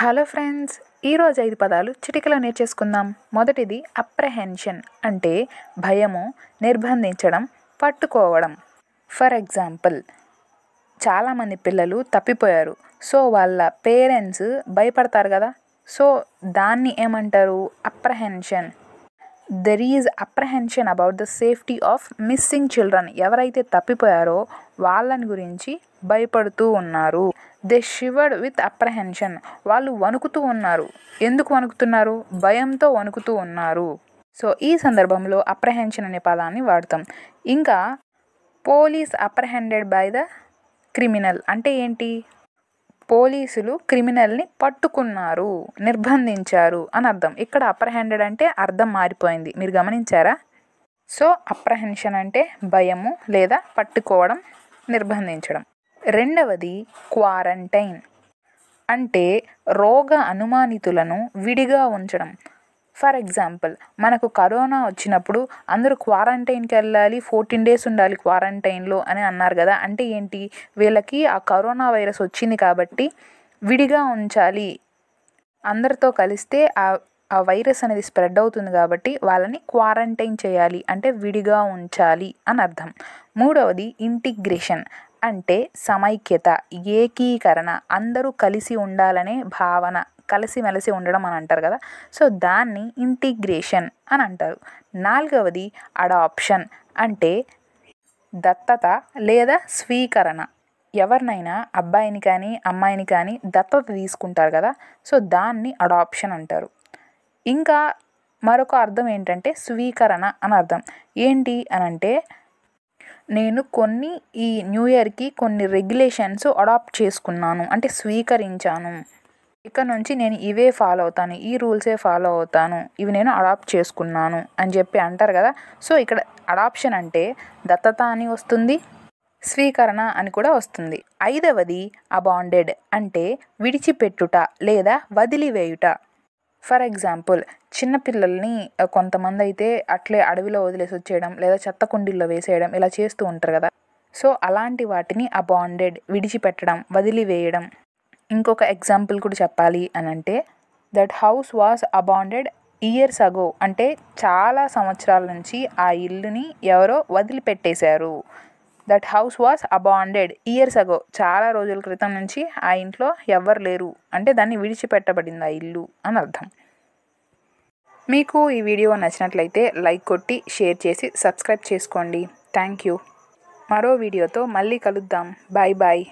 Hello friends, ఈరోజు 5 పదాలు చిటికలో నేర్చేసుకుందాం. మొదటిది అప్రహెన్షన్ అంటే భయము, నిర్బంధించడం, పట్టుకోవడం. ఫర్ ఎగ్జాంపుల్, చాలామంది పిల్లలు తప్పిపోయారు. సో వాళ్ళ పేరెంట్స్ భయపడతారు కదా. సో దాన్ని ఏమంటారు? Apprehension. There is apprehension about the safety of missing children. ఎవరైతే తప్పిపోయారో వాళ్ళని గురించి భయపడుతూ ఉన్నారు. They shivered with apprehension. వాళ్ళు వణుకుతూ ఉన్నారు. ఎందుకు వణుకుతున్నారు? భయంతో వణుకుతూ ఉన్నారు. సో ఈ సందర్భంలో అప్రహెన్షన్ అనే పదాన్ని వాడతాం. ఇంకా police apprehended by the criminal అంటే ఏంటి? పోలీసులు క్రిమినల్ని పట్టుకున్నారు, నిర్బంధించారు అని అర్థం. ఇక్కడ అప్రహెండెడ్ అంటే అర్థం మారిపోయింది. మీరు గమనించారా? సో అప్రహెన్షన్ అంటే భయము లేదా పట్టుకోవడం, నిర్బంధించడం. రెండవది క్వారంటైన్ అంటే రోగ అనుమానితులను విడిగా ఉంచడం. ఫర్ ఎగ్జాంపుల్, మనకు కరోనా వచ్చినప్పుడు అందరూ క్వారంటైన్కి వెళ్ళాలి, 14 days ఉండాలి క్వారంటైన్లో అని అన్నారు కదా. అంటే ఏంటి? వీళ్ళకి ఆ కరోనా వైరస్ వచ్చింది కాబట్టి విడిగా ఉంచాలి. అందరితో కలిస్తే ఆ వైరస్ అనేది స్ప్రెడ్ అవుతుంది కాబట్టి వాళ్ళని క్వారంటైన్ చేయాలి, అంటే విడిగా ఉంచాలి అని అర్థం. మూడవది ఇంటిగ్రేషన్ అంటే సమైక్యత, ఏకీకరణ, అందరూ కలిసి ఉండాలనే భావన, కలిసిమెలిసి ఉండడం అని అంటారు కదా. సో దాన్ని ఇంటిగ్రేషన్ అని అంటారు. నాలుగవది అడాప్షన్ అంటే దత్తత లేదా స్వీకరణ. ఎవరినైనా అబ్బాయిని కానీ అమ్మాయిని కానీ దత్తత తీసుకుంటారు కదా. సో దాన్ని అడాప్షన్ అంటారు. ఇంకా మరొక అర్థం ఏంటంటే స్వీకరణ అని అర్థం. ఏంటి అని అంటే, నేను ఈ న్యూ ఇయర్కి కొన్ని రెగ్యులేషన్స్ అడాప్ట్ చేసుకున్నాను అంటే స్వీకరించాను. ఇక్కడ నుంచి నేను ఇవే ఫాలో అవుతాను, ఈ రూల్సే ఫాలో అవుతాను, ఇవి నేను అడాప్ట్ చేసుకున్నాను అని చెప్పి అంటారు కదా. సో ఇక్కడ అడాప్షన్ అంటే దత్తత అని వస్తుంది, స్వీకరణ అని కూడా వస్తుంది. ఐదవది అబాండెడ్ అంటే విడిచిపెట్టుట లేదా వదిలివేయుట. ఫర్ ఎగ్జాంపుల్, చిన్నపిల్లల్ని కొంతమంది అయితే అట్లే అడవిలో వదిలేసి వచ్చేయడం లేదా చెత్త కుండీల్లో వేసేయడం ఇలా చేస్తూ ఉంటారు కదా. సో అలాంటి వాటిని అబాండెడ్, విడిచిపెట్టడం, వదిలివేయడం. ఇంకొక ఎగ్జాంపుల్ కూడా చెప్పాలి అని అంటే, that house was abandoned years ago అంటే చాలా సంవత్సరాల నుంచి ఆ ఇల్లుని ఎవరో వదిలిపెట్టేశారు. That house was abandoned years ago, చాలా రోజుల క్రితం నుంచి ఆ ఇంట్లో ఎవ్వరు లేరు అంటే దాన్ని విడిచిపెట్టబడింది ఆ ఇల్లు అని అర్థం. మీకు ఈ వీడియో నచ్చినట్లయితే లైక్ కొట్టి షేర్ చేసి సబ్స్క్రైబ్ చేసుకోండి. Thank you. మరో వీడియోతో మళ్ళీ కలుద్దాం. Bye bye.